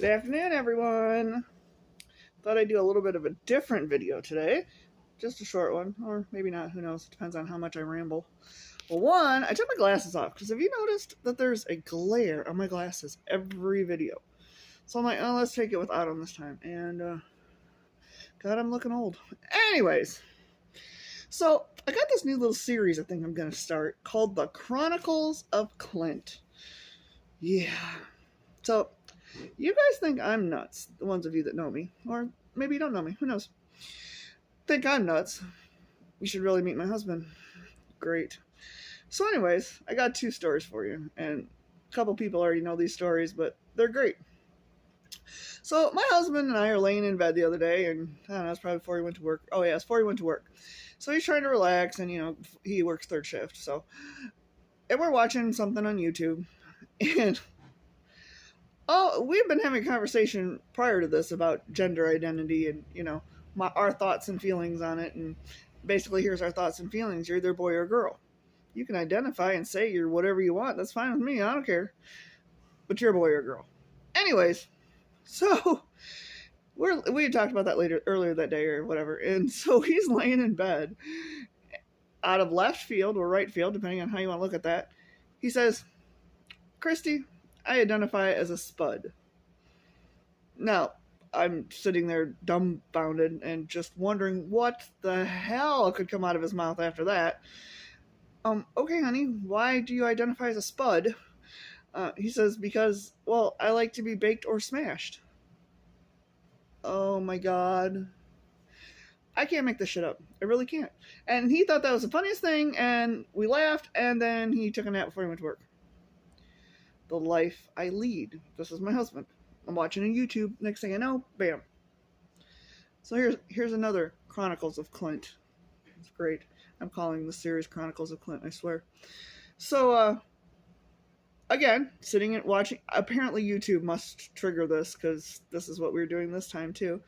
Good afternoon, everyone. Thought I'd do a little bit of a different video today. Just a short one, or maybe not, who knows. Depends on how much I ramble. Well, one, I took my glasses off, because have you noticed that there's a glare on my glasses every video? So I'm like, oh, let's take it without them this time. And, God, I'm looking old. Anyways, so I got this new little series I think I'm going to start called the Chronicles of Clint. Yeah. So, you guys think I'm nuts, the ones of you that know me, or maybe you don't know me, who knows? Think I'm nuts. You should really meet my husband. Great. So anyways, I got two stories for you, and a couple people already know these stories, but they're great. So my husband and I are laying in bed the other day, and I don't know, it's probably before he went to work. Oh yeah, it's before he went to work. So he's trying to relax, and he works third shift, and we're watching something on YouTube, and we've been having a conversation prior to this about gender identity and, our thoughts and feelings on it. And basically, here's our thoughts and feelings. You're either a boy or a girl. You can identify and say you're whatever you want. That's fine with me. I don't care. But you're a boy or a girl. Anyways, so we had talked about that earlier that day or whatever. And so he's laying in bed out of left field or right field, depending on how you want to look at that. He says, Christy, I identify as a spud. Now, I'm sitting there dumbfounded and just wondering what the hell could come out of his mouth after that. Okay, honey, why do you identify as a spud? He says, because, well, I like to be baked or smashed. Oh my God. I can't make this shit up. I really can't. And he thought that was the funniest thing, and we laughed, and then he took a nap before he went to work. The life I lead. This is my husband. I'm watching on YouTube. Next thing I know, bam. So here's another Chronicles of Clint. It's great. I'm calling the series Chronicles of Clint, I swear. So, again, sitting and watching. Apparently YouTube must trigger this, because this is what we were doing this time too.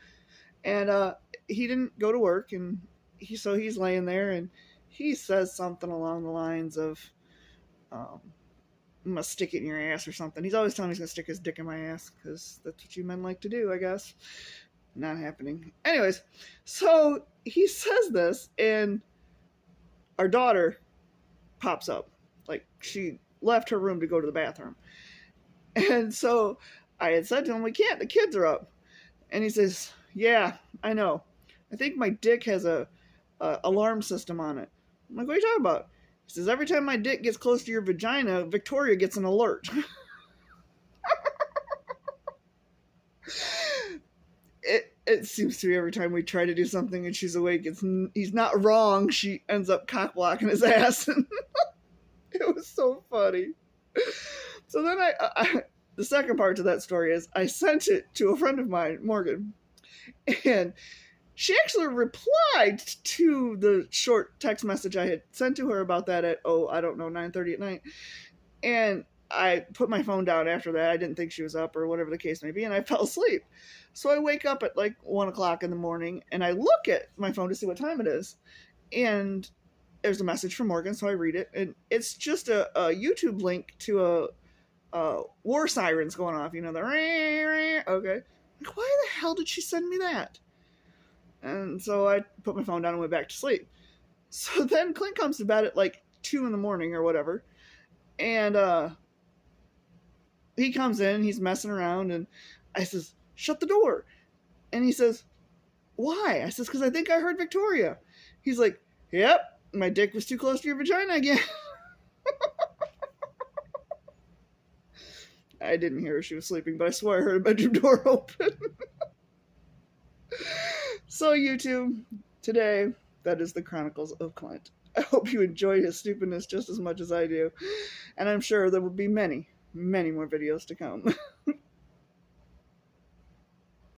And he didn't go to work, and he's laying there, and he says something along the lines of, I'm gonna stick it in your ass or something. He's always telling me he's gonna stick his dick in my ass, because that's what you men like to do, I guess. Not happening. Anyways, so he says this, and our daughter pops up. Like, she left her room to go to the bathroom. And so I had said to him, we can't, the kids are up. And he says, yeah, I know. I think my dick has a alarm system on it. I'm like, what are you talking about? He says, every time my dick gets close to your vagina, Victoria gets an alert. It seems to be every time we try to do something and she's awake, he's not wrong. She ends up cock blocking his ass. It was so funny. So then the second part to that story is I sent it to a friend of mine, Morgan, and she actually replied to the short text message I had sent to her about that at, 9:30 at night. And I put my phone down after that. I didn't think she was up or whatever the case may be, and I fell asleep. So I wake up at like 1 o'clock in the morning, and I look at my phone to see what time it is. And there's a message from Morgan, so I read it. And it's just a YouTube link to a war sirens going off. The okay. Like, why the hell did she send me that? And so I put my phone down and went back to sleep. So then Clint comes to bed at like 2 in the morning or whatever. And he comes in, he's messing around, and I says, shut the door. And he says, why? I says, because I think I heard Victoria. He's like, yep, my dick was too close to your vagina again. I didn't hear her, she was sleeping, but I swear I heard a bedroom door open. So YouTube, today, that is the Chronicles of Clint. I hope you enjoy his stupidness just as much as I do. And I'm sure there will be many, many more videos to come.